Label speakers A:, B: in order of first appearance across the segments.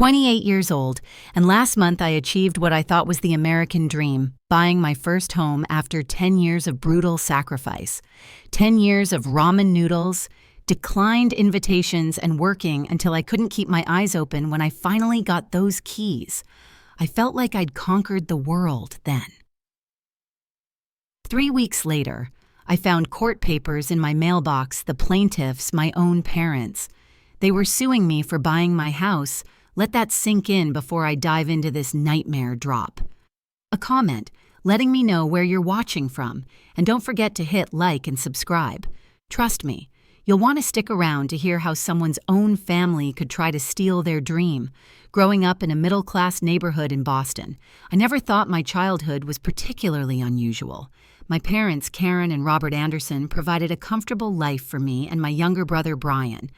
A: 28 years old, and last month I achieved what I thought was the American dream, buying my first home after 10 years of brutal sacrifice. 10 years of ramen noodles, declined invitations, and working until I couldn't keep my eyes open when I finally got those keys. I felt like I'd conquered the world then. 3 weeks later, I found court papers in my mailbox, the plaintiffs, my own parents. They were suing me for buying my house. Let that sink in before I dive into this nightmare drop. A comment, letting me know where you're watching from, and don't forget to hit like and subscribe. Trust me, you'll want to stick around to hear how someone's own family could try to steal their dream. Growing up in a middle-class neighborhood in Boston, I never thought my childhood was particularly unusual. My parents, Karen and Robert Anderson, provided a comfortable life for me and my younger brother, Brian.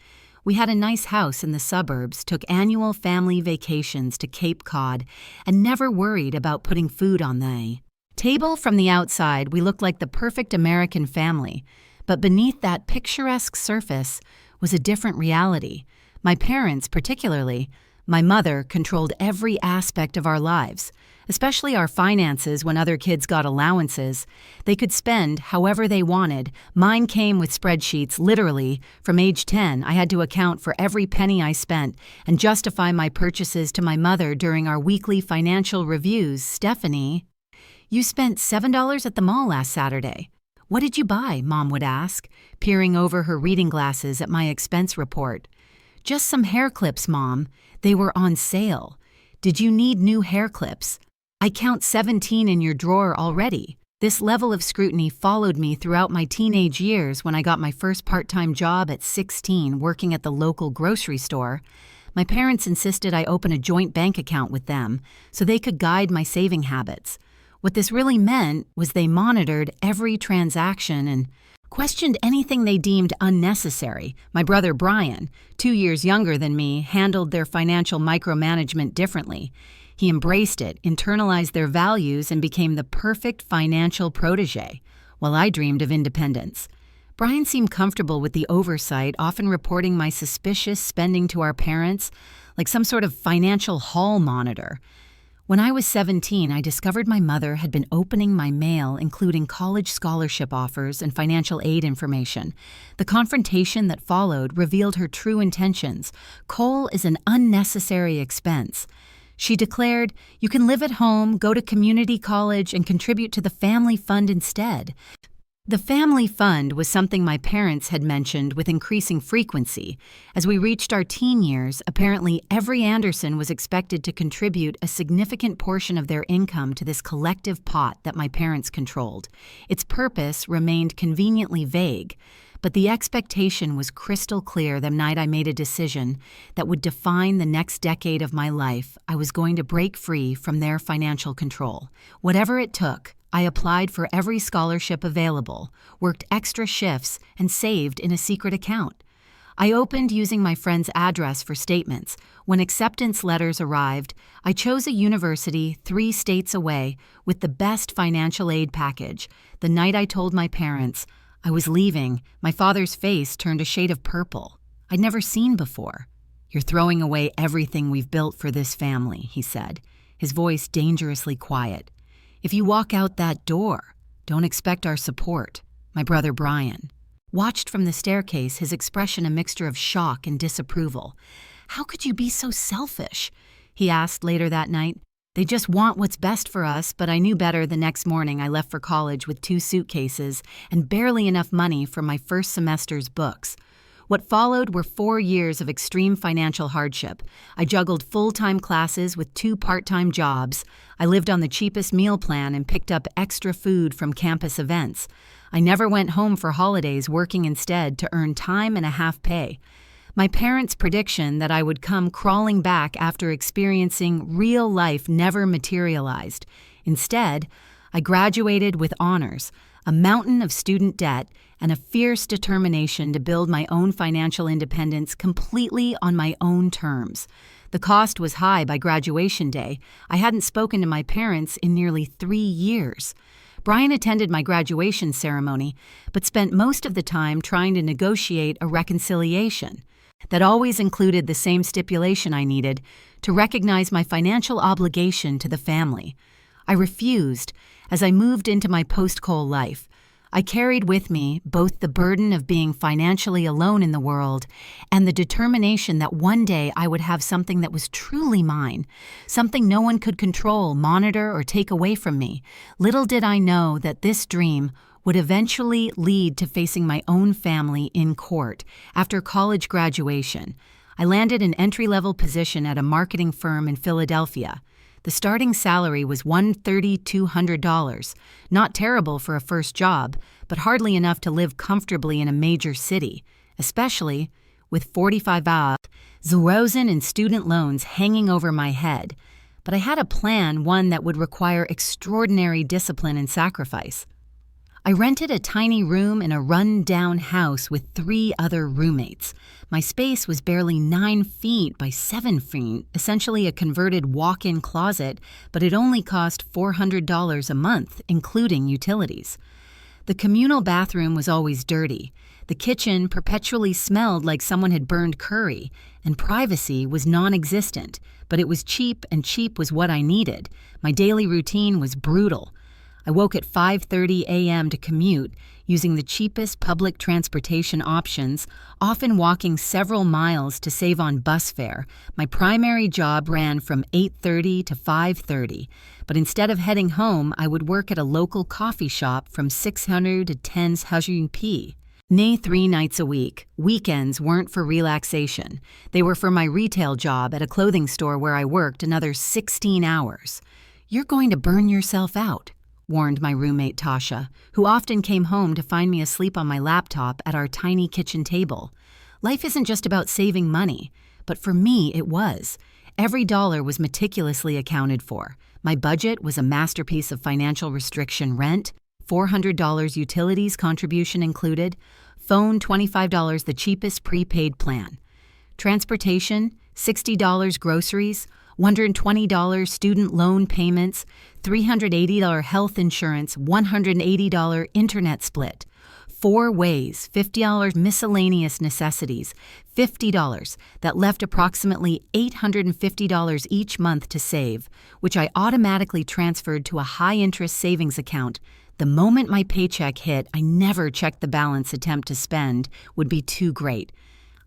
A: We had a nice house in the suburbs, took annual family vacations to Cape Cod, and never worried about putting food on the table. From the outside, we looked like the perfect American family, but beneath that picturesque surface was a different reality. My parents, particularly my mother, controlled every aspect of our lives, especially our finances. When other kids got allowances, they could spend however they wanted. Mine came with spreadsheets, literally. From age 10, I had to account for every penny I spent and justify my purchases to my mother during our weekly financial reviews. "Stephanie, you spent $7 at the mall last Saturday. What did you buy?" Mom would ask, peering over her reading glasses at my expense report. "Just some hair clips, Mom. They were on sale." "Did you need new hair clips?" "I count 17 in your drawer already." This level of scrutiny followed me throughout my teenage years. When I got my first part-time job at 16 working at the local grocery store, my parents insisted I open a joint bank account with them so they could guide my saving habits. What this really meant was they monitored every transaction and questioned anything they deemed unnecessary. My brother Brian, 2 years younger than me, handled their financial micromanagement differently. He embraced it, internalized their values, and became the perfect financial protege, while I dreamed of independence. Brian seemed comfortable with the oversight, often reporting my suspicious spending to our parents, like some sort of financial hall monitor. When I was 17, I discovered my mother had been opening my mail, including college scholarship offers and financial aid information. The confrontation that followed revealed her true intentions. "Coal is an unnecessary expense." She declared, "You can live at home, go to community college, and contribute to the family fund instead." The family fund was something my parents had mentioned with increasing frequency. As we reached our teen years, apparently every Anderson was expected to contribute a significant portion of their income to this collective pot that my parents controlled. Its purpose remained conveniently vague, but the expectation was crystal clear the night I made a decision that would define the next decade of my life. I was going to break free from their financial control. Whatever it took, I applied for every scholarship available, worked extra shifts, and saved in a secret account. I opened using my friend's address for statements. When acceptance letters arrived, I chose a university 3 states away with the best financial aid package. The night I told my parents I was leaving, my father's face turned a shade of purple I'd never seen before. "You're throwing away everything we've built for this family," he said, his voice dangerously quiet. "If you walk out that door, don't expect our support." My brother Brian watched from the staircase, his expression a mixture of shock and disapproval. "How could you be so selfish?" he asked later that night. "They just want what's best for us," but I knew better. The next morning, I left for college with 2 suitcases and barely enough money for my first semester's books. What followed were 4 years of extreme financial hardship. I juggled full-time classes with 2 part-time jobs. I lived on the cheapest meal plan and picked up extra food from campus events. I never went home for holidays, working instead to earn time and a half pay. My parents' prediction that I would come crawling back after experiencing real life never materialized. Instead, I graduated with honors, a mountain of student debt, and a fierce determination to build my own financial independence completely on my own terms. The cost was high by graduation day. I hadn't spoken to my parents in nearly 3 years. Brian attended my graduation ceremony, but spent most of the time trying to negotiate a reconciliation. that always included the same stipulation I needed to recognize my financial obligation to the family. I refused. As I moved into my post-Cole life, I carried with me both the burden of being financially alone in the world and the determination that one day I would have something that was truly mine, something no one could control, monitor, or take away from me. Little did I know that this dream would eventually lead to facing my own family in court. After college graduation, I landed an entry-level position at a marketing firm in Philadelphia. The starting salary was $1,200, not terrible for a first job, but hardly enough to live comfortably in a major city, especially with 45,000 in student loans hanging over my head. But I had a plan, one that would require extraordinary discipline and sacrifice. I rented a tiny room in a run-down house with 3 other roommates. My space was barely 9 feet by 7 feet, essentially a converted walk-in closet, but it only cost $400 a month, including utilities. The communal bathroom was always dirty. The kitchen perpetually smelled like someone had burned curry, and privacy was non-existent, but it was cheap, and cheap was what I needed. My daily routine was brutal. I woke at 5:30 a.m. to commute, using the cheapest public transportation options, often walking several miles to save on bus fare. My primary job ran from 8:30 to 5:30, but instead of heading home, I would work at a local coffee shop from 600 to 10 p. 3 nights a week. Weekends weren't for relaxation. They were for my retail job at a clothing store where I worked another 16 hours. "You're going to burn yourself out," warned my roommate Tasha, who often came home to find me asleep on my laptop at our tiny kitchen table. Life isn't just about saving money, but for me it was. Every dollar was meticulously accounted for. My budget was a masterpiece of financial restriction: rent, $400 utilities contribution included, phone $25 the cheapest prepaid plan, transportation $60 groceries, $120 student loan payments, $380 health insurance, $180 internet split, 4 ways, $50 miscellaneous necessities, $50 that left approximately $850 each month to save, which I automatically transferred to a high-interest savings account. The moment my paycheck hit, I never checked the balance. Attempt to spend would be too great.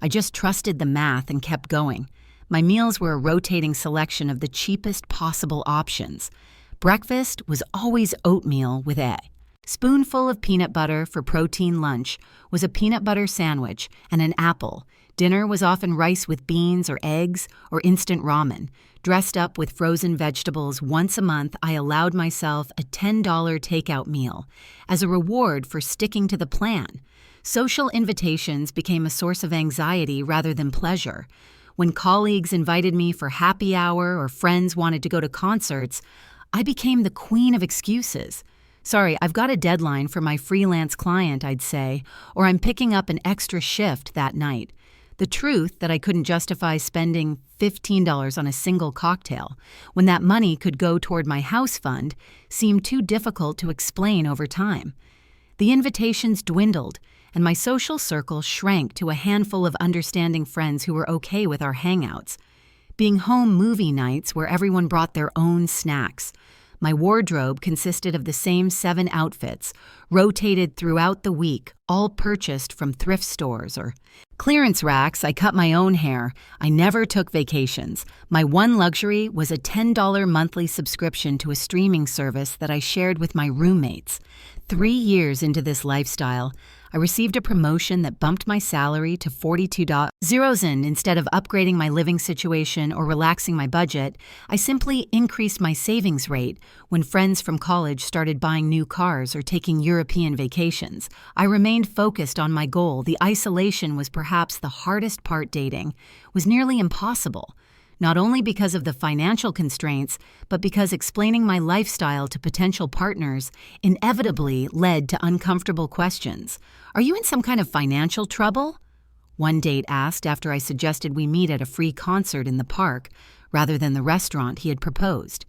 A: I just trusted the math and kept going. My meals were a rotating selection of the cheapest possible options. Breakfast was always oatmeal with egg. Spoonful of peanut butter for protein. Lunch was a peanut butter sandwich and an apple. Dinner was often rice with beans or eggs or instant ramen. Dressed up with frozen vegetables, once a month I allowed myself a $10 takeout meal as a reward for sticking to the plan. Social invitations became a source of anxiety rather than pleasure. When colleagues invited me for happy hour or friends wanted to go to concerts, I became the queen of excuses. "Sorry, I've got a deadline for my freelance client," I'd say, or "I'm picking up an extra shift that night." The truth that I couldn't justify spending $15 on a single cocktail when that money could go toward my house fund seemed too difficult to explain over time. The invitations dwindled, and my social circle shrank to a handful of understanding friends who were okay with our hangouts. Being home movie nights where everyone brought their own snacks. My wardrobe consisted of the same 7 outfits, rotated throughout the week, all purchased from thrift stores or clearance racks. I cut my own hair. I never took vacations. My one luxury was a $10 monthly subscription to a streaming service that I shared with my roommates. 3 years into this lifestyle, I received a promotion that bumped my salary to $42. Instead of upgrading my living situation or relaxing my budget, I simply increased my savings rate when friends from college started buying new cars or taking European vacations. I remained focused on my goal. The isolation was perhaps the hardest part. Dating was nearly impossible. Not only because of the financial constraints, but because explaining my lifestyle to potential partners inevitably led to uncomfortable questions. "Are you in some kind of financial trouble?" one date asked after I suggested we meet at a free concert in the park rather than the restaurant he had proposed.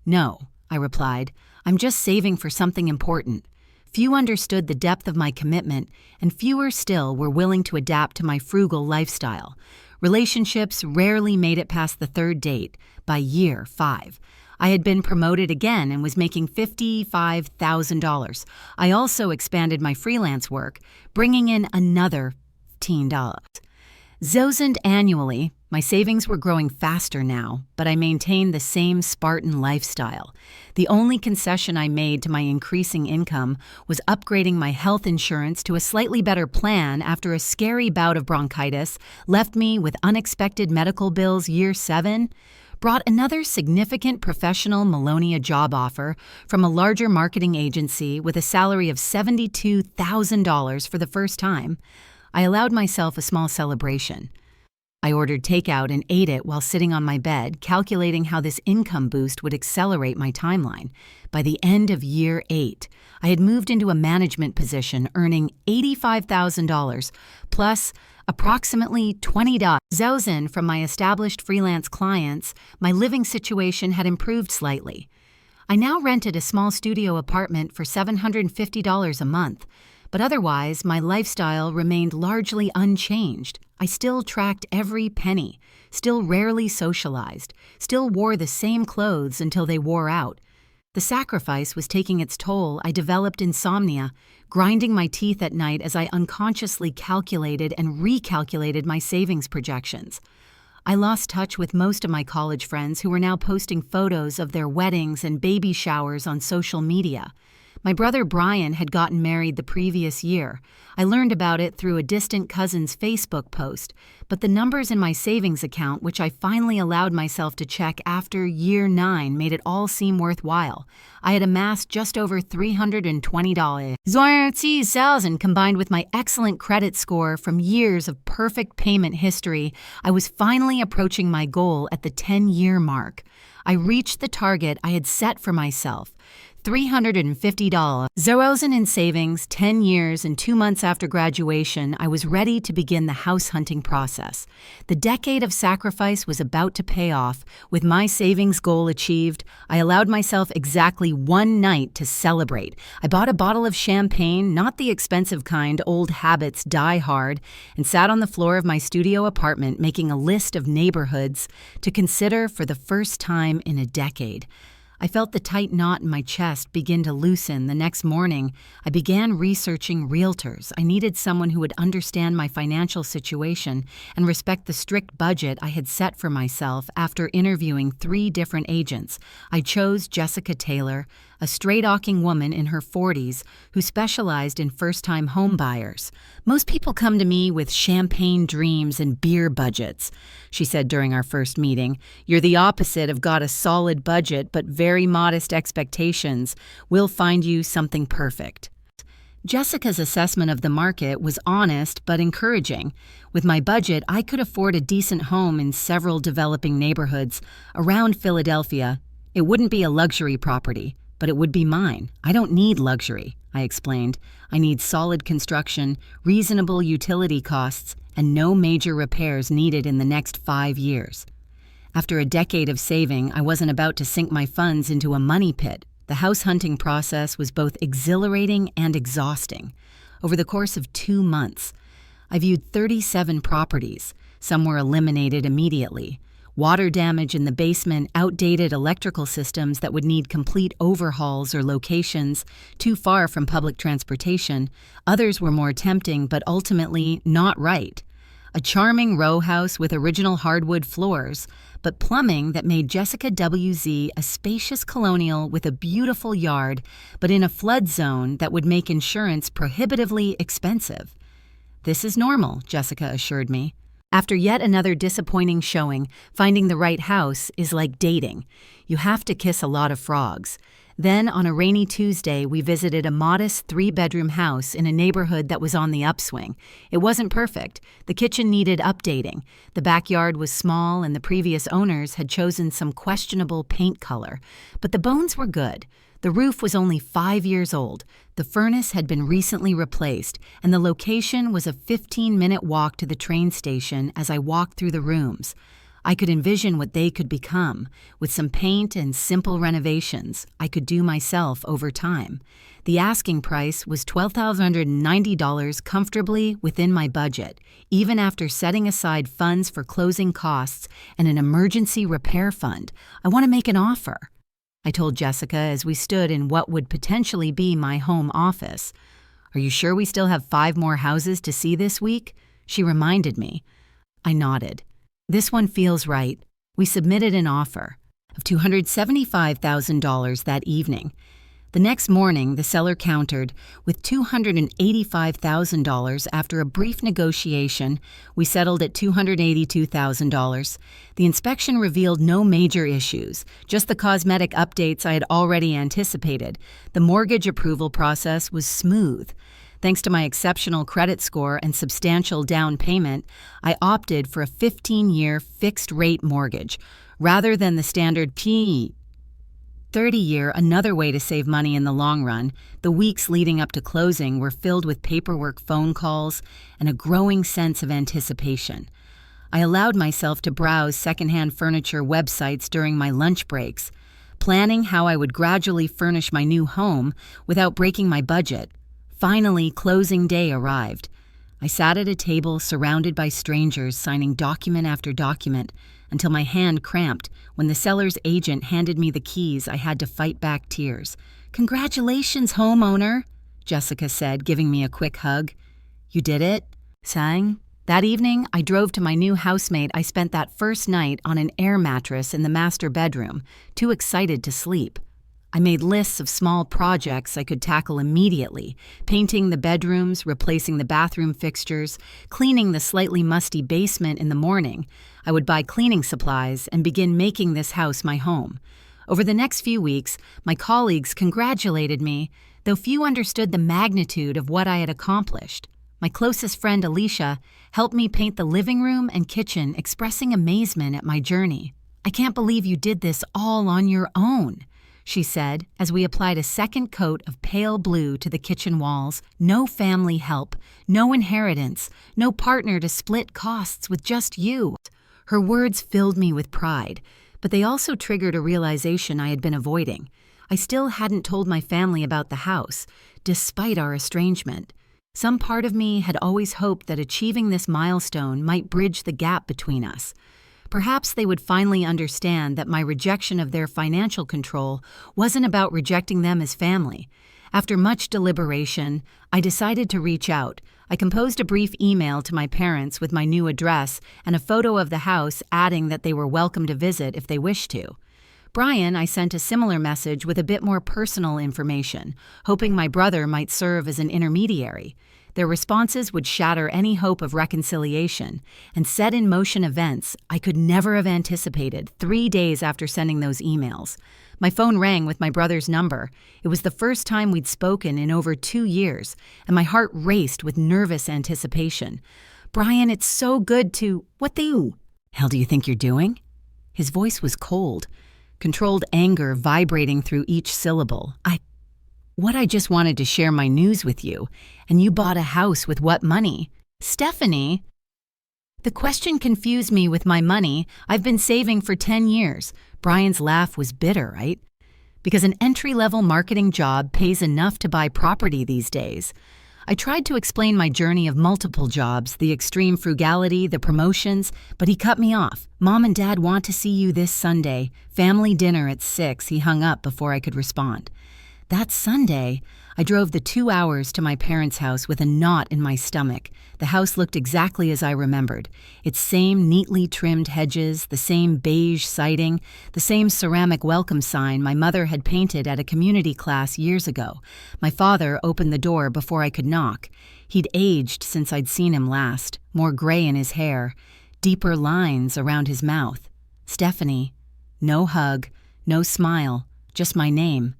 A: "No," I replied. "I'm just saving for something important." Few understood the depth of my commitment, and fewer still were willing to adapt to my frugal lifestyle. Relationships rarely made it past the third date. By year 5, I had been promoted again and was making $55,000. I also expanded my freelance work, bringing in another $15. Thousand annually, my savings were growing faster now, but I maintained the same Spartan lifestyle. The only concession I made to my increasing income was upgrading my health insurance to a slightly better plan after a scary bout of bronchitis left me with unexpected medical bills year 7, brought another significant professional Melonia job offer from a larger marketing agency with a salary of $72,000 for the first time. I allowed myself a small celebration. I ordered takeout and ate it while sitting on my bed, calculating how this income boost would accelerate my timeline. By the end of year 8, I had moved into a management position, earning $85,000 plus approximately $20,000 from my established freelance clients. My living situation had improved slightly. I now rented a small studio apartment for $750 a month. But otherwise, my lifestyle remained largely unchanged. I still tracked every penny, still rarely socialized, still wore the same clothes until they wore out. The sacrifice was taking its toll. I developed insomnia, grinding my teeth at night as I unconsciously calculated and recalculated my savings projections. I lost touch with most of my college friends who were now posting photos of their weddings and baby showers on social media. My brother Brian had gotten married the previous year. I learned about it through a distant cousin's Facebook post, but the numbers in my savings account, which I finally allowed myself to check after year 9, made it all seem worthwhile. I had amassed just over $320. And combined with my excellent credit score from years of perfect payment history, I was finally approaching my goal at the 10-year mark. I reached the target I had set for myself. $350. Zeros in savings, 10 years and 2 months after graduation, I was ready to begin the house hunting process. The decade of sacrifice was about to pay off. With my savings goal achieved, I allowed myself exactly one night to celebrate. I bought a bottle of champagne, not the expensive kind old habits die hard, and sat on the floor of my studio apartment making a list of neighborhoods to consider for the first time in a decade. I felt the tight knot in my chest begin to loosen. The next morning, I began researching realtors. I needed someone who would understand my financial situation and respect the strict budget I had set for myself. After interviewing 3 different agents, I chose Jessica Taylor, a straight-talking woman in her 40s who specialized in first-time home buyers. "Most people come to me with champagne dreams and beer budgets," she said during our first meeting. "You're the opposite of got a solid budget but very modest expectations. We'll find you something perfect." Jessica's assessment of the market was honest but encouraging. With my budget, I could afford a decent home in several developing neighborhoods around Philadelphia. It wouldn't be a luxury property, but it would be mine. I don't need luxury, I explained. I need solid construction, reasonable utility costs, and no major repairs needed in the next 5 years. After a decade of saving, I wasn't about to sink my funds into a money pit. The house hunting process was both exhilarating and exhausting. Over the course of 2 months, I viewed 37 properties. Some were eliminated immediately. Water damage in the basement, outdated electrical systems that would need complete overhauls, or locations too far from public transportation. Others were more tempting but ultimately not right. A charming row house with original hardwood floors, but plumbing that made Jessica WZ a spacious colonial with a beautiful yard, but in a flood zone that would make insurance prohibitively expensive. "This is normal," Jessica assured me. After yet another disappointing showing, finding the right house is like dating. You have to kiss a lot of frogs. Then, on a rainy Tuesday, we visited a modest 3-bedroom house in a neighborhood that was on the upswing. It wasn't perfect. The kitchen needed updating. The backyard was small, and the previous owners had chosen some questionable paint color. But the bones were good. The roof was only 5 years old. The furnace had been recently replaced, and the location was a 15-minute walk to the train station as I walked through the rooms. I could envision what they could become. With some paint and simple renovations I could do myself over time. The asking price was $12,190, comfortably within my budget, even after setting aside funds for closing costs and an emergency repair fund. I want to make an offer, I told Jessica as we stood in what would potentially be my home office. Are you sure we still have 5 more houses to see this week? She reminded me. I nodded. This one feels right. We submitted an offer of $275,000 that evening. The next morning, the seller countered with $285,000. After a brief negotiation, we settled at $282,000. The inspection revealed no major issues, just the cosmetic updates I had already anticipated. The mortgage approval process was smooth. Thanks to my exceptional credit score and substantial down payment, I opted for a 15-year fixed-rate mortgage rather than the standard 30-year, another way to save money in the long run. The weeks leading up to closing were filled with paperwork, phone calls, and a growing sense of anticipation. I allowed myself to browse secondhand furniture websites during my lunch breaks, planning how I would gradually furnish my new home without breaking my budget. Finally, closing day arrived. I sat at a table surrounded by strangers, signing document after document, until my hand cramped. When the seller's agent handed me the keys, I had to fight back tears. "Congratulations, homeowner," Jessica said, giving me a quick hug. "You did it?" Sang. That evening, I drove to my new housemate. I spent that first night on an air mattress in the master bedroom, too excited to sleep. I made lists of small projects I could tackle immediately, painting the bedrooms, replacing the bathroom fixtures, cleaning the slightly musty basement in the morning. I would buy cleaning supplies and begin making this house my home. Over the next few weeks, my colleagues congratulated me, though few understood the magnitude of what I had accomplished. My closest friend, Alicia, helped me paint the living room and kitchen, expressing amazement at my journey. "I can't believe you did this all on your own," she said, as we applied a second coat of pale blue to the kitchen walls. "No family help, no inheritance, no partner to split costs with, just you." Her words filled me with pride, but they also triggered a realization I had been avoiding. I still hadn't told my family about the house, despite our estrangement. Some part of me had always hoped that achieving this milestone might bridge the gap between us. Perhaps they would finally understand that my rejection of their financial control wasn't about rejecting them as family. After much deliberation, I decided to reach out. I composed a brief email to my parents with my new address and a photo of the house, adding that they were welcome to visit if they wished to. Brian, I sent a similar message with a bit more personal information, hoping my brother might serve as an intermediary. Their responses would shatter any hope of reconciliation and set in motion events I could never have anticipated. 3 days after sending those emails, my phone rang with my brother's number. It was the first time we'd spoken in over 2 years, and my heart raced with nervous anticipation. "Brian, it's so good to— What the hell do you think you're doing?" His voice was cold, controlled anger vibrating through each syllable. I just wanted to share my news with you, and you bought a house with what money?" "Stephanie." The question confused me. With my money I've been saving for 10 years. Brian's laugh was bitter, right? Because an entry-level marketing job pays enough to buy property these days. I tried to explain my journey of multiple jobs, the extreme frugality, the promotions, but he cut me off. "Mom and Dad want to see you this Sunday. Family dinner at 6. He hung up before I could respond. That Sunday, I drove the 2 hours to my parents' house with a knot in my stomach. The house looked exactly as I remembered. Its same neatly trimmed hedges, the same beige siding, the same ceramic welcome sign my mother had painted at a community class years ago. My father opened the door before I could knock. He'd aged since I'd seen him last, more gray in his hair, deeper lines around his mouth. "Stephanie." No hug, no smile, just my name.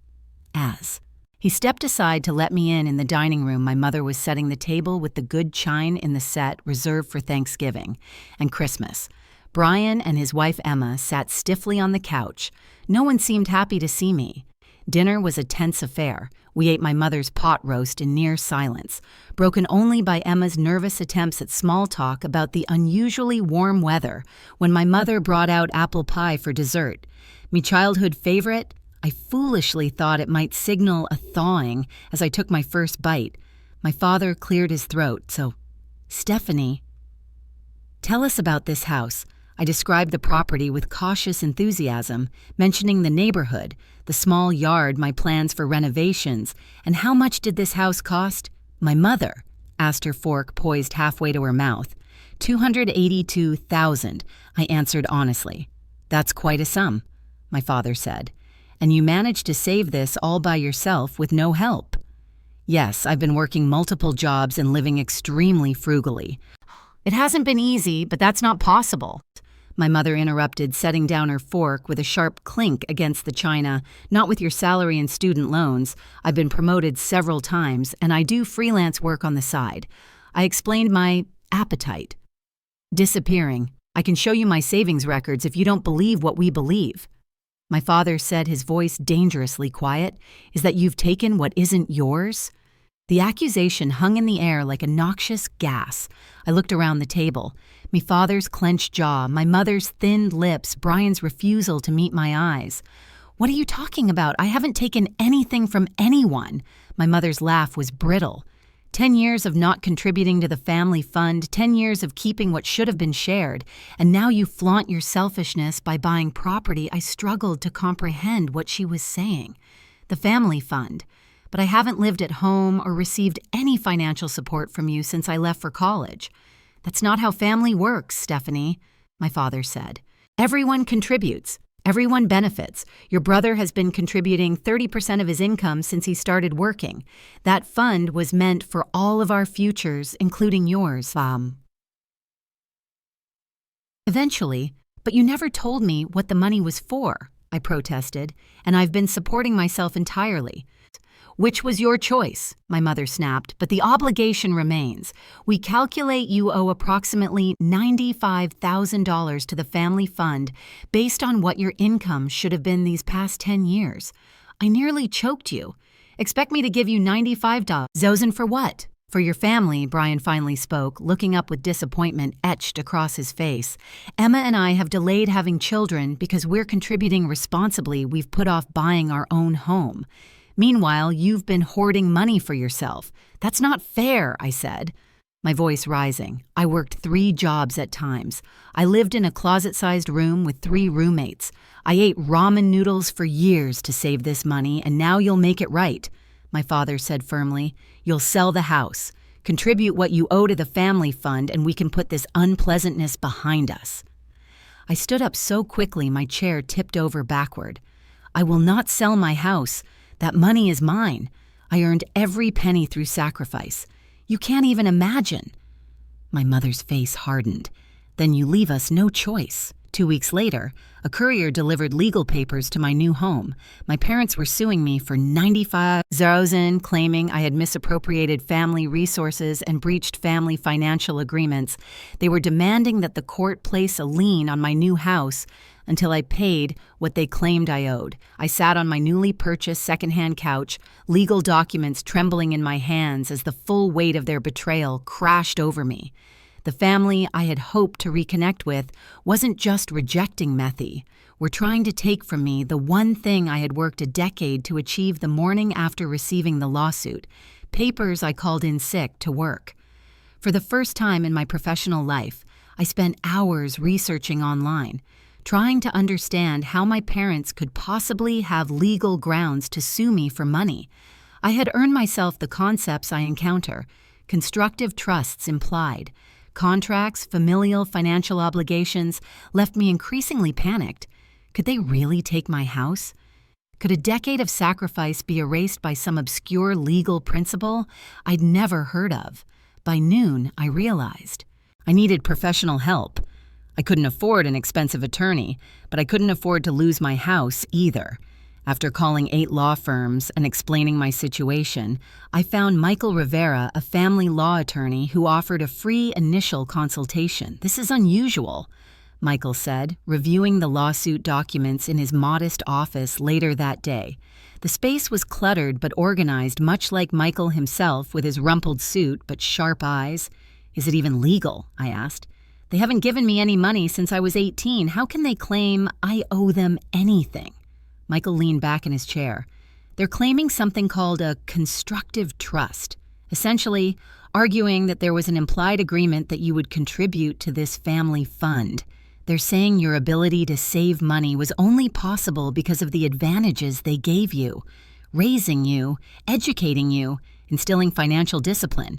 A: "Az." He stepped aside to let me in the dining room. My mother was setting the table with the good chine in the set reserved for Thanksgiving and Christmas. Brian and his wife Emma sat stiffly on the couch. No one seemed happy to see me. Dinner was a tense affair. We ate my mother's pot roast in near silence, broken only by Emma's nervous attempts at small talk about the unusually warm weather when my mother brought out apple pie for dessert. Me childhood favorite? I foolishly thought it might signal a thawing as I took my first bite. My father cleared his throat, so, Stephanie, tell us about this house. I described the property with cautious enthusiasm, mentioning the neighborhood, the small yard, my plans for renovations, and how much did this house cost? My mother asked, her fork poised halfway to her mouth. $282,000, I answered honestly. That's quite a sum, my father said. And you managed to save this all by yourself with no help? Yes, I've been working multiple jobs and living extremely frugally. It hasn't been easy, but that's not possible, my mother interrupted, setting down her fork with a sharp clink against the china. Not with your salary and student loans. I've been promoted several times, and I do freelance work on the side. I explained my appetite. Disappearing. I can show you my savings records if you don't believe what we believe. My father said, his voice dangerously quiet, is that you've taken what isn't yours? The accusation hung in the air like a noxious gas. I looked around the table. Me father's clenched jaw, my mother's thinned lips, Brian's refusal to meet my eyes. What are you talking about? I haven't taken anything from anyone. My mother's laugh was brittle. 10 years of not contributing to the family fund, 10 years of keeping what should have been shared, and now you flaunt your selfishness by buying property. I struggled to comprehend what she was saying. The family fund. But I haven't lived at home or received any financial support from you since I left for college. That's not how family works, Stephanie, my father said. Everyone contributes. Everyone benefits. Your brother has been contributing 30% of his income since he started working. That fund was meant for all of our futures, including yours, Eventually, but you never told me what the money was for, I protested, and I've been supporting myself entirely. Which was your choice, my mother snapped, but the obligation remains. We calculate you owe approximately $95,000 to the family fund based on what your income should have been these past 10 years. I nearly choked you. Expect me to give you $95. Zozen for what? For your family, Brian finally spoke, looking up with disappointment etched across his face. Emma and I have delayed having children because we're contributing responsibly. We've put off buying our own home. Meanwhile, you've been hoarding money for yourself. That's not fair, I said, my voice rising. I worked 3 jobs at times. I lived in a closet-sized room with 3 roommates. I ate ramen noodles for years to save this money, and now you'll make it right, my father said firmly. You'll sell the house, contribute what you owe to the family fund, and we can put this unpleasantness behind us. I stood up so quickly my chair tipped over backward. I will not sell my house. That money is mine. I earned every penny through sacrifice. You can't even imagine. My mother's face hardened. Then you leave us no choice. 2 weeks later, a courier delivered legal papers to my new home. My parents were suing me for $95,000, claiming I had misappropriated family resources and breached family financial agreements. They were demanding that the court place a lien on my new house until I paid what they claimed I owed. I sat on my newly purchased secondhand couch, legal documents trembling in my hands as the full weight of their betrayal crashed over me. The family I had hoped to reconnect with wasn't just rejecting Methy, were trying to take from me the one thing I had worked a decade to achieve the morning after receiving the lawsuit, papers I called in sick to work. For the first time in my professional life, I spent hours researching online, trying to understand how my parents could possibly have legal grounds to sue me for money. I had earned myself the concepts I encounter, constructive trusts implied. Contracts, familial financial obligations left me increasingly panicked. Could they really take my house? Could a decade of sacrifice be erased by some obscure legal principle I'd never heard of? By noon, I realized I needed professional help. I couldn't afford an expensive attorney, but I couldn't afford to lose my house either. After calling 8 law firms and explaining my situation, I found Michael Rivera, a family law attorney who offered a free initial consultation. This is unusual. Michael said, reviewing the lawsuit documents in his modest office later that day. The space was cluttered but organized, much like Michael himself with his rumpled suit but sharp eyes. "Is it even legal?" I asked. "They haven't given me any money since I was 18. How can they claim I owe them anything?" Michael leaned back in his chair. "They're claiming something called a constructive trust, essentially arguing that there was an implied agreement that you would contribute to this family fund. They're saying your ability to save money was only possible because of the advantages they gave you, raising you, educating you, instilling financial discipline.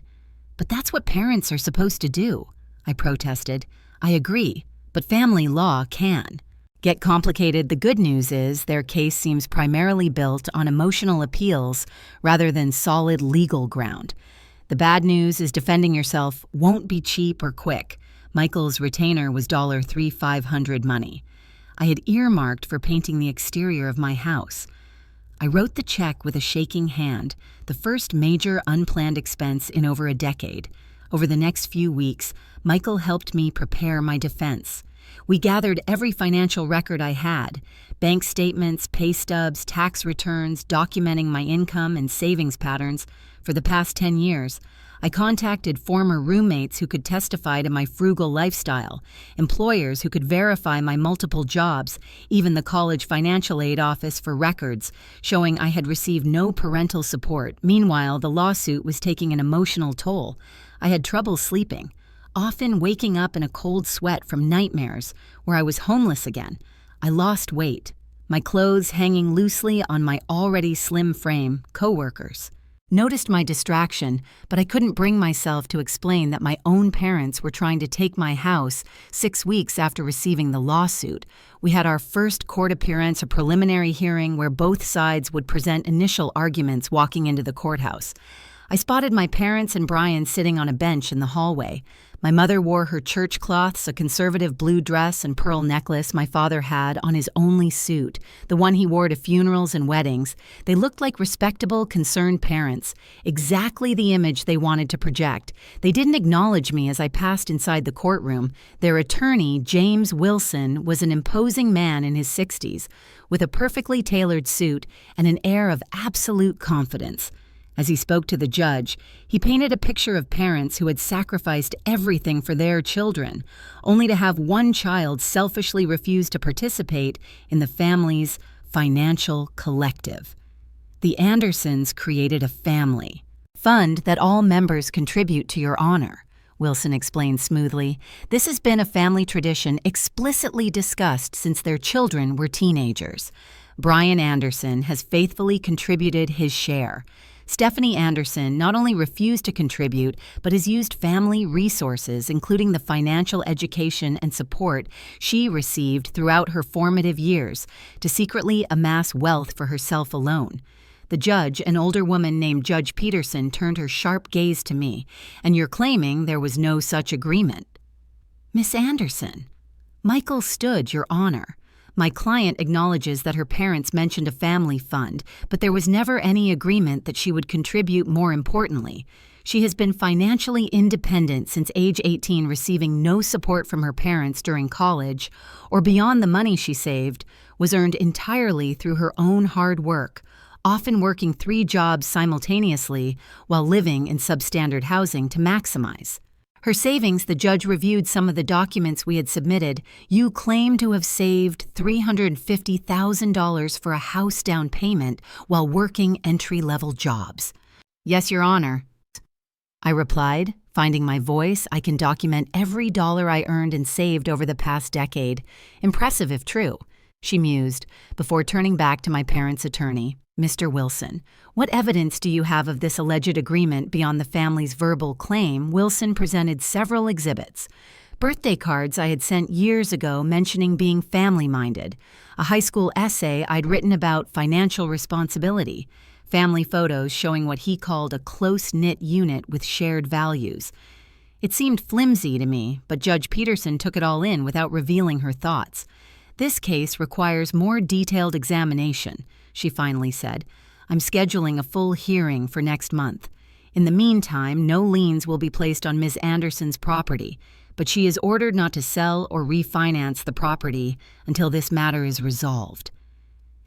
A: But that's what parents are supposed to do," I protested. "I agree, but family law can get complicated. The good news is their case seems primarily built on emotional appeals rather than solid legal ground. The bad news is defending yourself won't be cheap or quick." Michael's retainer was $3,500 money. I had earmarked for painting the exterior of my house. I wrote the check with a shaking hand, the first major unplanned expense in over a decade. Over the next few weeks, Michael helped me prepare my defense. We gathered every financial record I had, bank statements, pay stubs, tax returns, documenting my income and savings patterns for the past 10 years. I contacted former roommates who could testify to my frugal lifestyle, employers who could verify my multiple jobs, even the college financial aid office for records showing I had received no parental support. Meanwhile, the lawsuit was taking an emotional toll. I had trouble sleeping, often waking up in a cold sweat from nightmares where I was homeless again. I lost weight, my clothes hanging loosely on my already slim frame. Coworkers noticed my distraction, but I couldn't bring myself to explain that my own parents were trying to take my house 6 weeks after receiving the lawsuit. We had our first court appearance, a preliminary hearing where both sides would present initial arguments walking into the courthouse. I spotted my parents and Brian sitting on a bench in the hallway. My mother wore her church cloths, a conservative blue dress and pearl necklace my father had on his only suit, the one he wore to funerals and weddings. They looked like respectable, concerned parents, exactly the image they wanted to project. They didn't acknowledge me as I passed inside the courtroom. Their attorney, James Wilson, was an imposing man in his 60s, with a perfectly tailored suit and an air of absolute confidence. As he spoke to the judge, he painted a picture of parents who had sacrificed everything for their children, only to have one child selfishly refuse to participate in the family's financial collective. The Andersons created a family fund that all members contribute to your honor, Wilson explained smoothly. This has been a family tradition explicitly discussed since their children were teenagers. Brian Anderson has faithfully contributed his share. Stephanie Anderson not only refused to contribute, but has used family resources, including the financial education and support she received throughout her formative years, to secretly amass wealth for herself alone. The judge, an older woman named Judge Peterson, turned her sharp gaze to me. "And you're claiming there was no such agreement?" "Miss Anderson." "Michael stood your honor. My client acknowledges that her parents mentioned a family fund, but there was never any agreement that she would contribute. More importantly, she has been financially independent since age 18, receiving no support from her parents during college or beyond. The money she saved was earned entirely through her own hard work, often working 3 jobs simultaneously while living in substandard housing to maximize her savings." The judge reviewed some of the documents we had submitted. "You claim to have saved $350,000 for a house down payment while working entry-level jobs." "Yes, Your Honor," I replied, finding my voice. "I can document every dollar I earned and saved over the past decade. Impressive if true," she mused, before turning back to my parents' attorney. "Mr. Wilson, what evidence do you have of this alleged agreement beyond the family's verbal claim?" Wilson presented several exhibits. Birthday cards I had sent years ago mentioning being family-minded, a high school essay I'd written about financial responsibility, family photos showing what he called a close-knit unit with shared values. It seemed flimsy to me, but Judge Peterson took it all in without revealing her thoughts. "This case requires more detailed examination," she finally said. "I'm scheduling a full hearing for next month. In the meantime, no liens will be placed on Ms. Anderson's property. but she is ordered not to sell or refinance the property until this matter is resolved.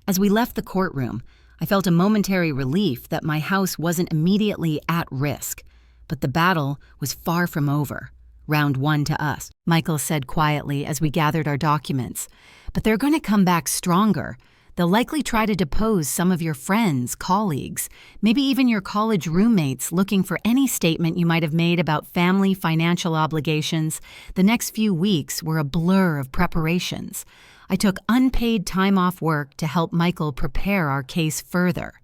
A: As we left the courtroom, I felt a momentary relief that my house wasn't immediately at risk, but the battle was far from over. Round 1 to us, Michael said quietly as we gathered our documents. But they're going to come back stronger. They'll likely try to depose some of your friends, colleagues, maybe even your college roommates looking for any statement you might have made about family financial obligations. The next few weeks were a blur of preparations. I took unpaid time off work to help Michael prepare our case further.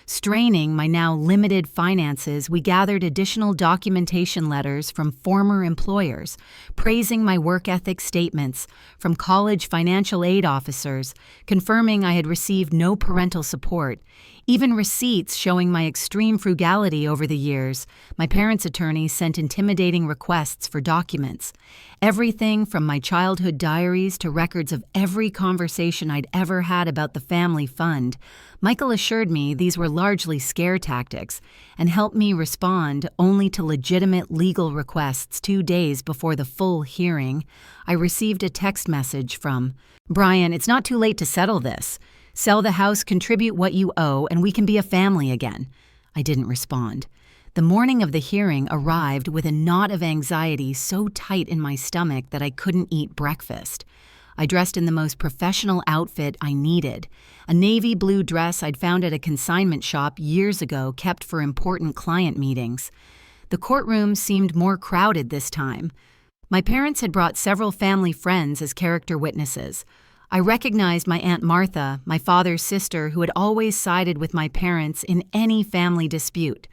A: Straining my now limited finances, we gathered additional documentation letters from former employers, praising my work ethic statements from college financial aid officers, confirming I had received no parental support, even receipts showing my extreme frugality over the years. My parents' attorney sent intimidating requests for documents. Everything from my childhood diaries to records of every conversation I'd ever had about the family fund. Michael assured me these were largely scare tactics and helped me respond only to legitimate legal requests 2 days before the full hearing. I received a text message from, "Brian, it's not too late to settle this. Sell the house, contribute what you owe, and we can be a family again." I didn't respond. The morning of the hearing arrived with a knot of anxiety so tight in my stomach that I couldn't eat breakfast. I dressed in the most professional outfit I needed, a navy blue dress I'd found at a consignment shop years ago kept for important client meetings. The courtroom seemed more crowded this time. My parents had brought several family friends as character witnesses. I recognized my Aunt Martha, my father's sister, who had always sided with my parents in any family dispute.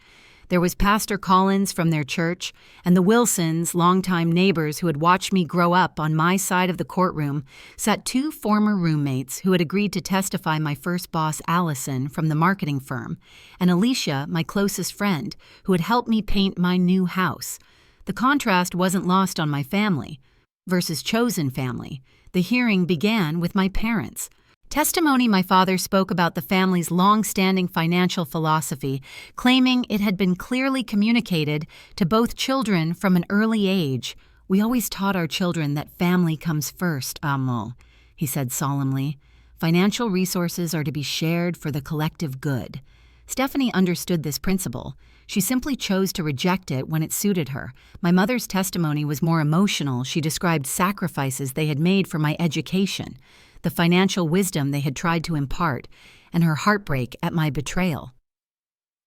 A: There was Pastor Collins from their church, and the Wilsons, longtime neighbors who had watched me grow up on my side of the courtroom, sat 2 former roommates who had agreed to testify, my first boss, Allison, from the marketing firm, and Alicia, my closest friend, who had helped me paint my new house. The contrast wasn't lost on my family versus chosen family. The hearing began with my parents. Testimony my father spoke about the family's long-standing financial philosophy, claiming it had been clearly communicated to both children from an early age. "We always taught our children that family comes first, amo," he said solemnly. "Financial resources are to be shared for the collective good." Stephanie understood this principle. She simply chose to reject it when it suited her. My mother's testimony was more emotional. She described sacrifices they had made for my education, the financial wisdom they had tried to impart, and her heartbreak at my betrayal.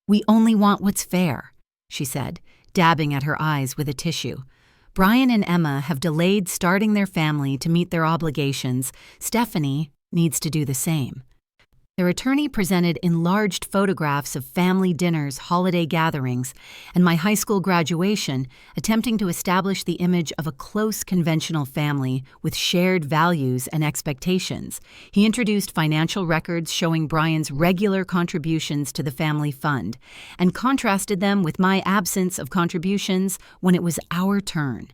A: "We only want what's fair," she said, dabbing at her eyes with a tissue. "Brian and Emma have delayed starting their family to meet their obligations. Stephanie needs to do the same." Their attorney presented enlarged photographs of family dinners, holiday gatherings, and my high school graduation, attempting to establish the image of a close conventional family with shared values and expectations. He introduced financial records showing Brian's regular contributions to the family fund, and contrasted them with my absence of contributions when it was our turn.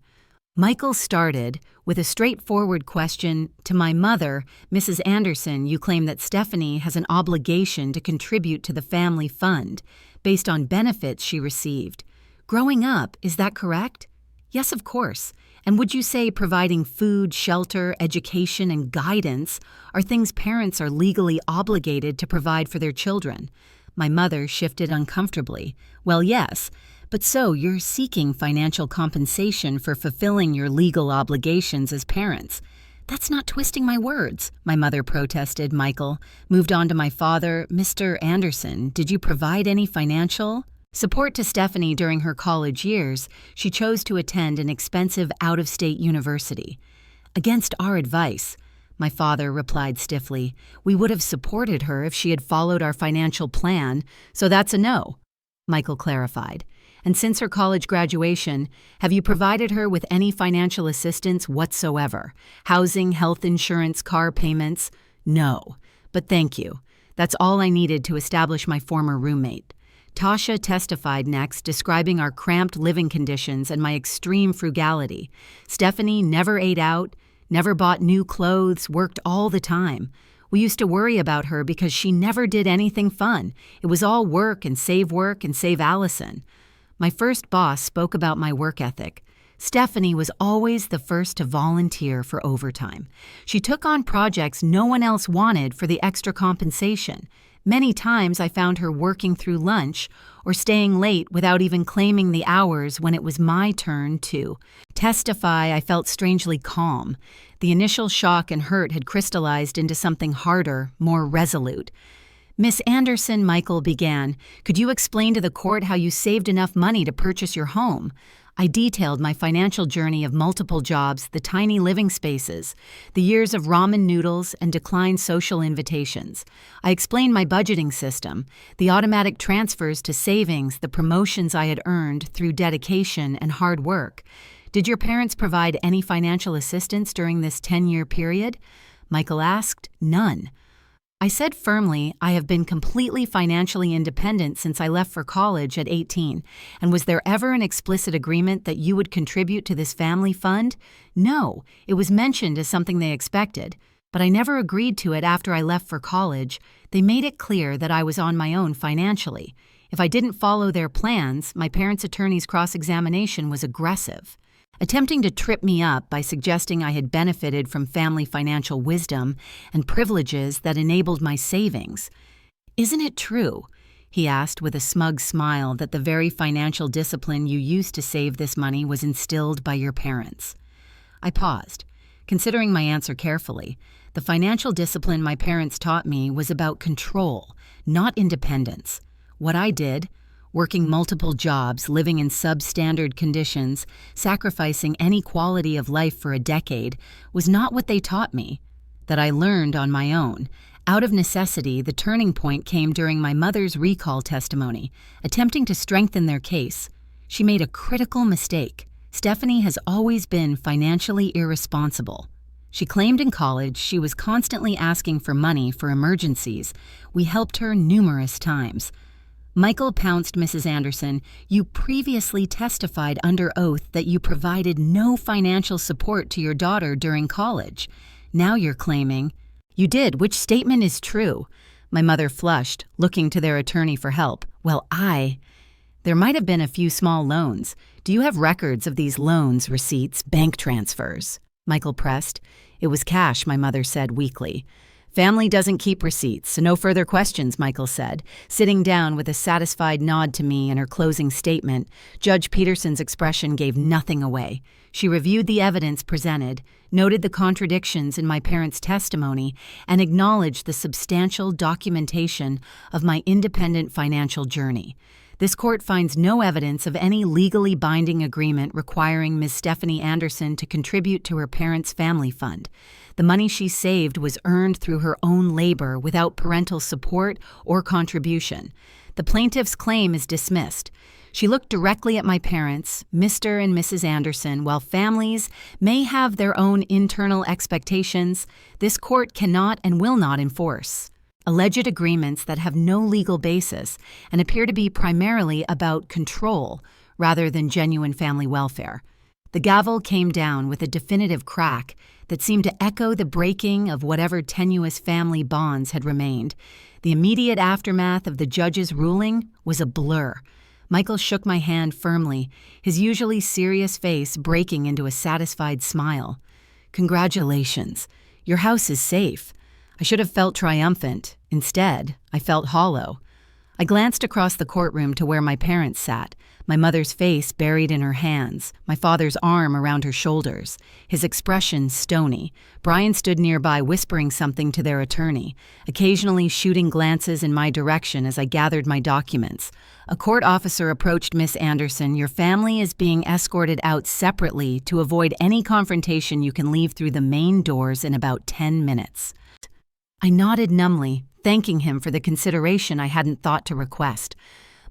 A: Michael started with a straightforward question. "To my mother, Mrs. Anderson, you claim that Stephanie has an obligation to contribute to the family fund based on benefits she received. Growing up, is that correct?" "Yes, of course. And would you say providing food, shelter, education, and guidance are things parents are legally obligated to provide for their children?" My mother shifted uncomfortably. "Well, yes. But so you're seeking financial compensation for fulfilling your legal obligations as parents." "That's not twisting my words," my mother protested. Michael moved on to my father. "Mr. Anderson, did you provide any financial support to Stephanie during her college years? She chose to attend an expensive out-of-state university." "Against our advice," my father replied stiffly. "We would have supported her if she had followed our financial plan, so that's a no," Michael clarified. "And since her college graduation, have you provided her with any financial assistance whatsoever? Housing, health insurance, car payments?" "No, but thank you. That's all I needed to establish my former roommate." Tasha testified next, describing our cramped living conditions and my extreme frugality. "Stephanie never ate out, never bought new clothes, worked all the time. We used to worry about her because she never did anything fun. It was all work and save Allison." My first boss spoke about my work ethic. Stephanie was always the first to volunteer for overtime. She took on projects no one else wanted for the extra compensation. Many times I found her working through lunch or staying late without even claiming the hours when it was my turn to testify. I felt strangely calm. The initial shock and hurt had crystallized into something harder, more resolute. "Miss Anderson," Michael began, "could you explain to the court how you saved enough money to purchase your home?" I detailed my financial journey of multiple jobs, the tiny living spaces, the years of ramen noodles, and declined social invitations. I explained my budgeting system, the automatic transfers to savings, the promotions I had earned through dedication and hard work. "Did your parents provide any financial assistance during this 10-year period?" Michael asked. "None." I said firmly, "I have been completely financially independent since I left for college at 18. And was there ever an explicit agreement that you would contribute to this family fund?" "No, it was mentioned as something they expected, but I never agreed to it after I left for college. They made it clear that I was on my own financially. If I didn't follow their plans, my parents' attorney's cross-examination was aggressive, attempting to trip me up by suggesting I had benefited from family financial wisdom and privileges that enabled my savings. "Isn't it true," he asked with a smug smile, "that the very financial discipline you used to save this money was instilled by your parents?" I paused, considering my answer carefully. The financial discipline my parents taught me was about control, not independence. What I did, working multiple jobs, living in substandard conditions, sacrificing any quality of life for a decade, was not what they taught me. That I learned on my own. Out of necessity, the turning point came during my mother's recall testimony, attempting to strengthen their case. She made a critical mistake. Stephanie has always been financially irresponsible. She claimed in college she was constantly asking for money for emergencies. We helped her numerous times. Michael pounced. "Mrs. Anderson, you previously testified under oath that you provided no financial support to your daughter during college. Now you're claiming—" "You did. Which statement is true?" My mother flushed, looking to their attorney for help. "Well, there might have been a few small loans. Do you have records of these loans, receipts, bank transfers?" Michael pressed. "It was cash," my mother said weakly. "Family doesn't keep receipts, so no further questions," Michael said, sitting down with a satisfied nod to me in her closing statement. Judge Peterson's expression gave nothing away. She reviewed the evidence presented, noted the contradictions in my parents' testimony, and acknowledged the substantial documentation of my independent financial journey. This court finds no evidence of any legally binding agreement requiring Ms. Stephanie Anderson to contribute to her parents' family fund. The money she saved was earned through her own labor without parental support or contribution. The plaintiff's claim is dismissed. She looked directly at my parents, Mr. and Mrs. Anderson. While families may have their own internal expectations, this court cannot and will not enforce alleged agreements that have no legal basis and appear to be primarily about control rather than genuine family welfare. The gavel came down with a definitive crack that seemed to echo the breaking of whatever tenuous family bonds had remained. The immediate aftermath of the judge's ruling was a blur. Michael shook my hand firmly, his usually serious face breaking into a satisfied smile. "Congratulations. Your house is safe." I should have felt triumphant. Instead, I felt hollow. I glanced across the courtroom to where my parents sat, my mother's face buried in her hands, my father's arm around her shoulders, his expression stony. Brian stood nearby whispering something to their attorney, occasionally shooting glances in my direction as I gathered my documents. A court officer approached. "Miss Anderson, your family is being escorted out separately to avoid any confrontation. You can leave through the main doors in about 10 minutes. I nodded numbly, thanking him for the consideration I hadn't thought to request.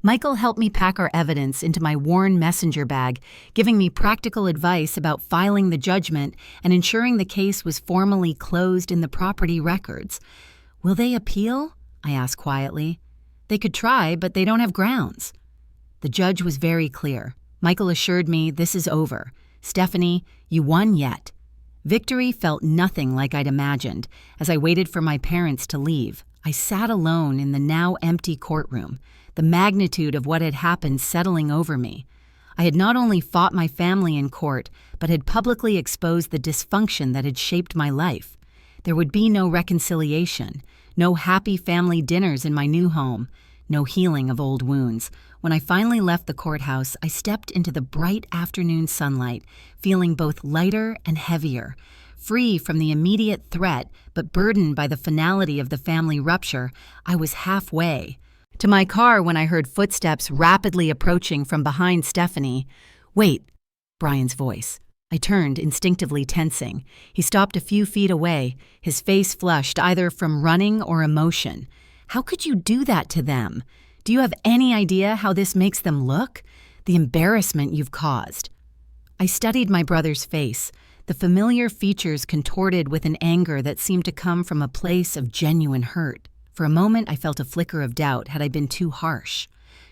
A: Michael helped me pack our evidence into my worn messenger bag, giving me practical advice about filing the judgment and ensuring the case was formally closed in the property records. "Will they appeal?" I asked quietly. "They could try, but they don't have grounds." The judge was very clear. Michael assured me, "This is over. Stephanie, you won yet." Victory felt nothing like I'd imagined. As I waited for my parents to leave, I sat alone in the now empty courtroom, the magnitude of what had happened settling over me. I had not only fought my family in court, but had publicly exposed the dysfunction that had shaped my life. There would be no reconciliation, no happy family dinners in my new home, no healing of old wounds. When I finally left the courthouse, I stepped into the bright afternoon sunlight, feeling both lighter and heavier, free from the immediate threat, but burdened by the finality of the family rupture. I was halfway to my car when I heard footsteps rapidly approaching from behind Stephanie. "Wait," Brian's voice. I turned, instinctively tensing. He stopped a few feet away, his face flushed either from running or emotion. "How could you do that to them? Do you have any idea how this makes them look? The embarrassment you've caused." I studied my brother's face, the familiar features contorted with an anger that seemed to come from a place of genuine hurt. For a moment, I felt a flicker of doubt. Had I been too harsh,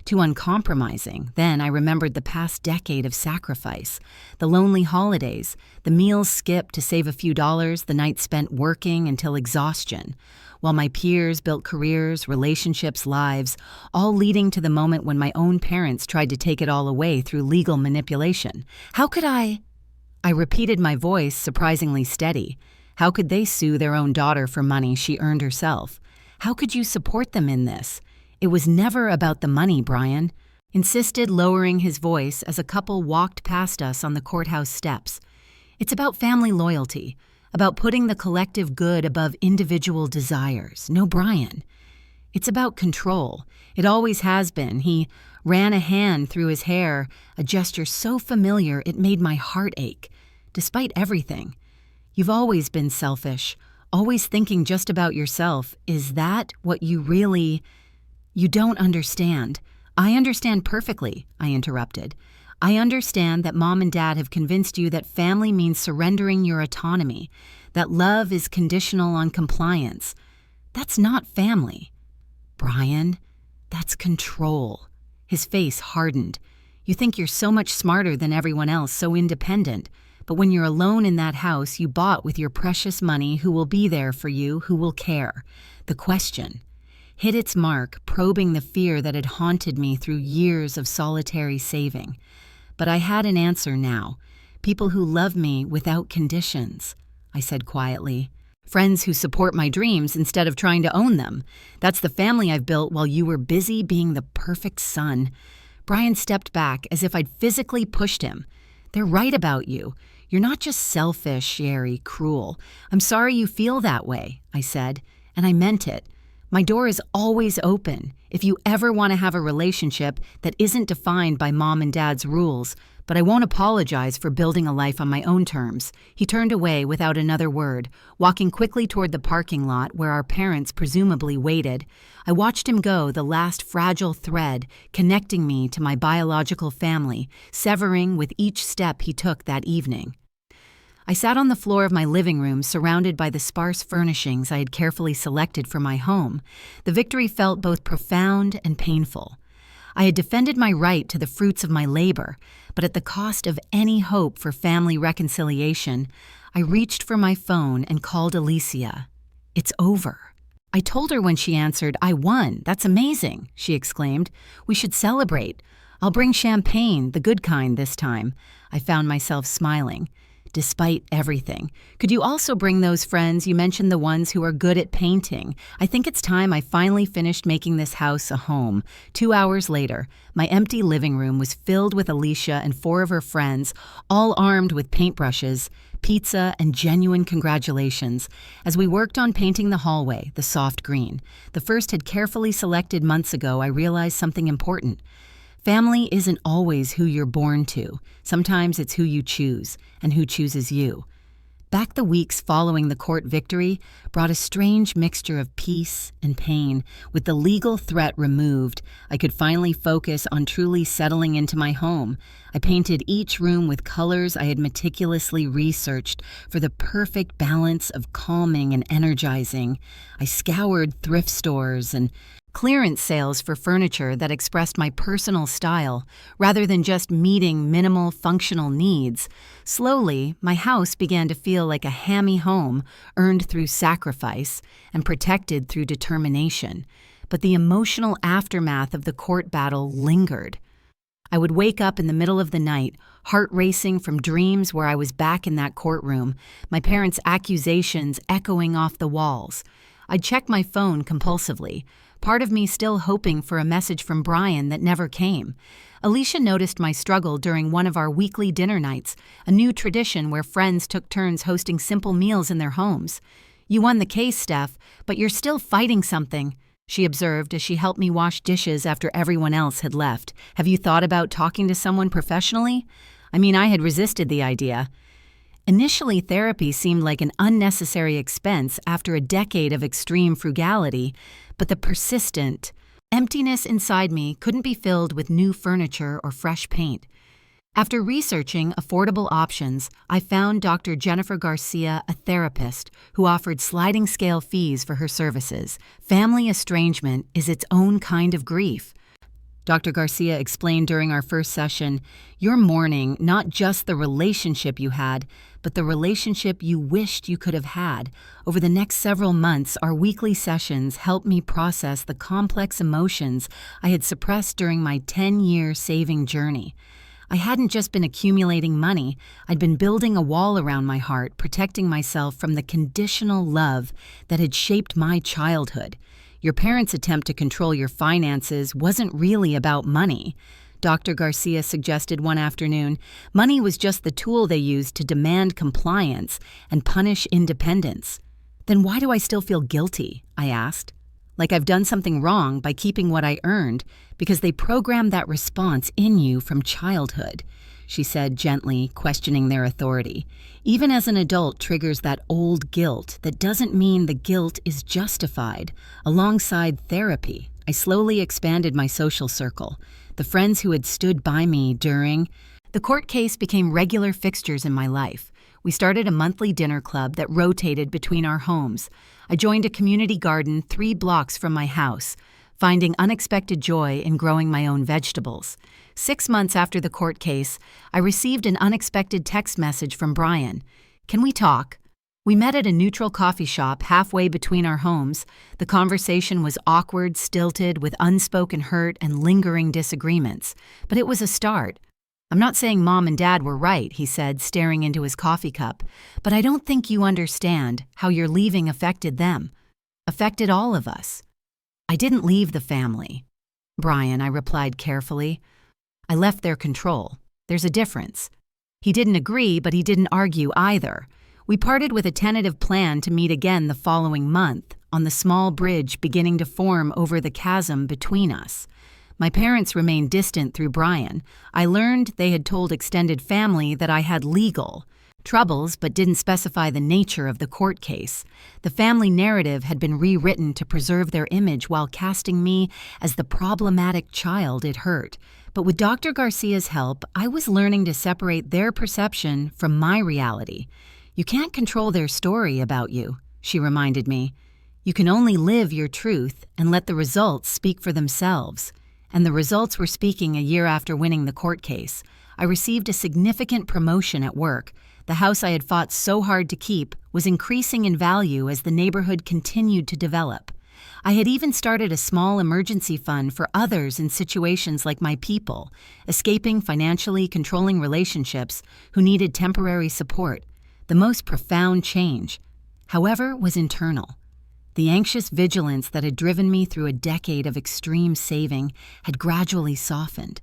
A: too uncompromising? Then I remembered the past decade of sacrifice, the lonely holidays, the meals skipped to save a few dollars, the nights spent working until exhaustion, while my peers built careers, relationships, lives, all leading to the moment when my own parents tried to take it all away through legal manipulation. How could I repeated, my voice surprisingly steady. How could they sue their own daughter for money she earned herself? How could you support them in this? It was never about the money, Brian insisted, lowering his voice as a couple walked past us on the courthouse steps. It's about family loyalty, about putting the collective good above individual desires. No, Brian. It's about control. It always has been. He ran a hand through his hair, a gesture so familiar it made my heart ache. Despite everything, you've always been selfish, always thinking just about yourself. Is that what you really... You don't understand. I understand perfectly, I interrupted. I understand that Mom and Dad have convinced you that family means surrendering your autonomy, that love is conditional on compliance. That's not family. Brian, that's control. His face hardened. You think you're so much smarter than everyone else, so independent. But when you're alone in that house you bought with your precious money, who will be there for you, who will care? The question hit its mark, probing the fear that had haunted me through years of solitary saving. But I had an answer now. People who love me without conditions, I said quietly. Friends who support my dreams instead of trying to own them. That's the family I've built while you were busy being the perfect son. Brian stepped back as if I'd physically pushed him. They're right about you. You're not just selfish, Sherry, cruel. I'm sorry you feel that way, I said, and I meant it. My door is always open if you ever want to have a relationship that isn't defined by Mom and Dad's rules, but I won't apologize for building a life on my own terms. He turned away without another word, walking quickly toward the parking lot where our parents presumably waited. I watched him go, the last fragile thread connecting me to my biological family, severing with each step he took that evening. I sat on the floor of my living room, surrounded by the sparse furnishings I had carefully selected for my home. The victory felt both profound and painful. I had defended my right to the fruits of my labor, but at the cost of any hope for family reconciliation, I reached for my phone and called Alicia. "It's over." I told her when she answered, "I won. That's amazing," she exclaimed. "We should celebrate. I'll bring champagne, the good kind this time." I found myself smiling. "Despite everything, could you also bring those friends you mentioned, the ones who are good at painting? I think it's time I finally finished making this house a home." 2 hours later, my empty living room was filled with Alicia and 4 of her friends, all armed with paintbrushes, pizza, and genuine congratulations. As we worked on painting the hallway, the soft green, the first had carefully selected months ago, I realized something important. Family isn't always who you're born to. Sometimes it's who you choose, and who chooses you. Back the weeks following the court victory brought a strange mixture of peace and pain. With the legal threat removed, I could finally focus on truly settling into my home. I painted each room with colors I had meticulously researched for the perfect balance of calming and energizing. I scoured thrift stores and clearance sales for furniture that expressed my personal style rather than just meeting minimal functional needs. Slowly, my house began to feel like a hammy home earned through sacrifice and protected through determination. But the emotional aftermath of the court battle lingered. I would wake up in the middle of the night, heart racing from dreams where I was back in that courtroom, my parents' accusations echoing off the walls. I'd check my phone compulsively, part of me still hoping for a message from Brian that never came. Alicia noticed my struggle during one of our weekly dinner nights, a new tradition where friends took turns hosting simple meals in their homes. "You won the case, Steph, but you're still fighting something," she observed as she helped me wash dishes after everyone else had left. "Have you thought about talking to someone professionally?" I had resisted the idea. Initially, therapy seemed like an unnecessary expense after a decade of extreme frugality, but the persistent emptiness inside me couldn't be filled with new furniture or fresh paint. After researching affordable options, I found Dr. Jennifer Garcia, a therapist, who offered sliding scale fees for her services. Family estrangement is its own kind of grief. Dr. Garcia explained during our first session, "You're mourning not just the relationship you had, but the relationship you wished you could have had." Over the next several months, our weekly sessions helped me process the complex emotions I had suppressed during my 10-year saving journey. I hadn't just been accumulating money, I'd been building a wall around my heart, protecting myself from the conditional love that had shaped my childhood. Your parents' attempt to control your finances wasn't really about money. Dr. Garcia suggested one afternoon, money was just the tool they used to demand compliance and punish independence. "Then why do I still feel guilty?" I asked. "Like I've done something wrong by keeping what I earned, because they programmed that response in you from childhood," she said gently, questioning their authority. "Even as an adult triggers that old guilt, that doesn't mean the guilt is justified." Alongside therapy, I slowly expanded my social circle. The friends who had stood by me during the court case became regular fixtures in my life. We started a monthly dinner club that rotated between our homes. I joined a community garden 3 blocks from my house, finding unexpected joy in growing my own vegetables. 6 months after the court case, I received an unexpected text message from Brian. "Can we talk?" We met at a neutral coffee shop halfway between our homes. The conversation was awkward, stilted, with unspoken hurt and lingering disagreements. But it was a start. "I'm not saying Mom and Dad were right," he said, staring into his coffee cup, "but I don't think you understand how your leaving affected them. Affected all of us." "I didn't leave the family, Brian," I replied carefully. "I left their control. There's a difference." He didn't agree, but he didn't argue either. We parted with a tentative plan to meet again the following month, on the small bridge beginning to form over the chasm between us. My parents remained distant through Brian. I learned they had told extended family that I had legal troubles but didn't specify the nature of the court case. The family narrative had been rewritten to preserve their image while casting me as the problematic child it hurt. But with Dr. Garcia's help, I was learning to separate their perception from my reality. "You can't control their story about you," she reminded me. "You can only live your truth and let the results speak for themselves." And the results were speaking a year after winning the court case. I received a significant promotion at work. The house I had fought so hard to keep was increasing in value as the neighborhood continued to develop. I had even started a small emergency fund for others in situations like my people, escaping financially controlling relationships who needed temporary support. The most profound change, however, was internal. The anxious vigilance that had driven me through a decade of extreme saving had gradually softened.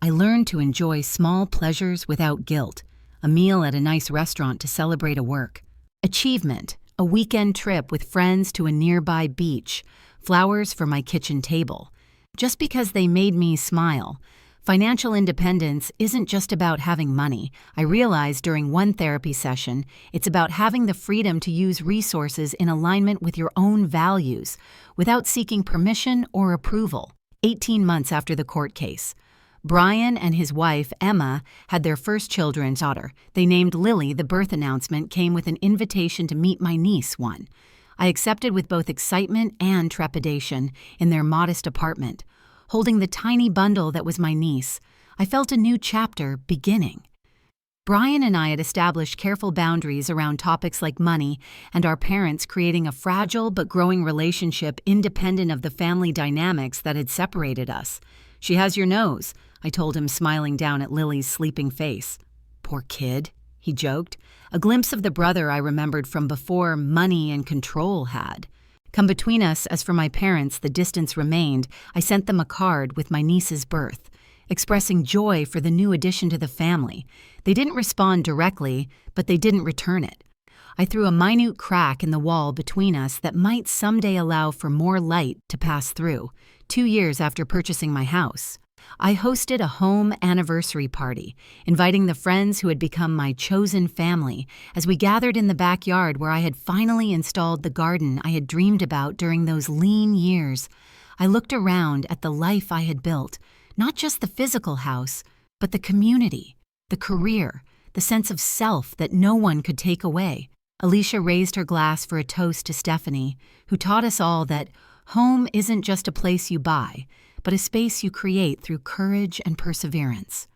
A: I learned to enjoy small pleasures without guilt, a meal at a nice restaurant to celebrate a work achievement, a weekend trip with friends to a nearby beach, flowers for my kitchen table, just because they made me smile. Financial independence isn't just about having money. I realized during one therapy session, it's about having the freedom to use resources in alignment with your own values, without seeking permission or approval. 18 months after the court case, Brian and his wife, Emma, had their first children's daughter. They named Lily. The birth announcement came with an invitation to meet my niece, one. I accepted with both excitement and trepidation in their modest apartment. Holding the tiny bundle that was my niece, I felt a new chapter beginning. Brian and I had established careful boundaries around topics like money and our parents, creating a fragile but growing relationship independent of the family dynamics that had separated us. "She has your nose," I told him, smiling down at Lily's sleeping face. Poor kid, he joked, a glimpse of the brother I remembered from before money and control had. Come between us, as for my parents, the distance remained. I sent them a card with my niece's birth, expressing joy for the new addition to the family. They didn't respond directly, but they didn't return it. I threw a minute crack in the wall between us that might someday allow for more light to pass through. 2 years after purchasing my house, I hosted a home anniversary party, inviting the friends who had become my chosen family as we gathered in the backyard where I had finally installed the garden I had dreamed about during those lean years. I looked around at the life I had built, not just the physical house, but the community, the career, the sense of self that no one could take away. Alicia raised her glass for a toast to Stephanie, who taught us all that home isn't just a place you buy, but a space you create through courage and perseverance.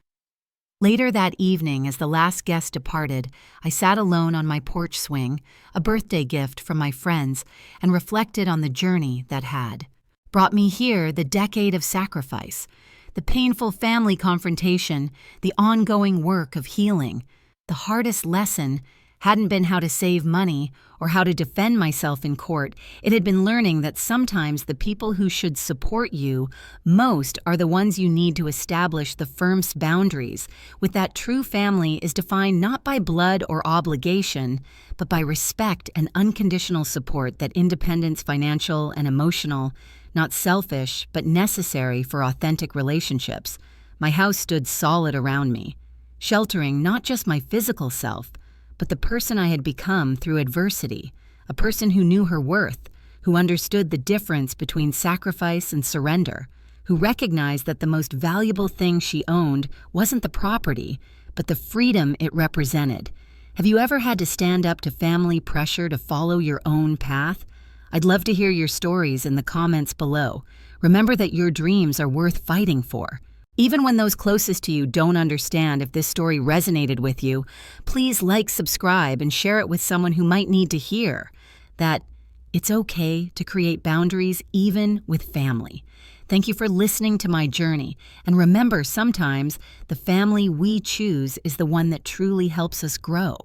A: Later that evening, as the last guest departed, I sat alone on my porch swing, a birthday gift from my friends, and reflected on the journey that had brought me here, the decade of sacrifice, the painful family confrontation, the ongoing work of healing. The hardest lesson hadn't been how to save money or how to defend myself in court. It had been learning that sometimes the people who should support you most are the ones you need to establish the firmest boundaries, with that true family is defined not by blood or obligation, but by respect and unconditional support, that independence, financial and emotional, not selfish, but necessary for authentic relationships. My house stood solid around me, sheltering not just my physical self, but the person I had become through adversity, a person who knew her worth, who understood the difference between sacrifice and surrender, who recognized that the most valuable thing she owned wasn't the property, but the freedom it represented. Have you ever had to stand up to family pressure to follow your own path? I'd love to hear your stories in the comments below. Remember that your dreams are worth fighting for. Even when those closest to you don't understand if this story resonated with you, please like, subscribe, and share it with someone who might need to hear that it's okay to create boundaries even with family. Thank you for listening to my journey. And remember, sometimes the family we choose is the one that truly helps us grow.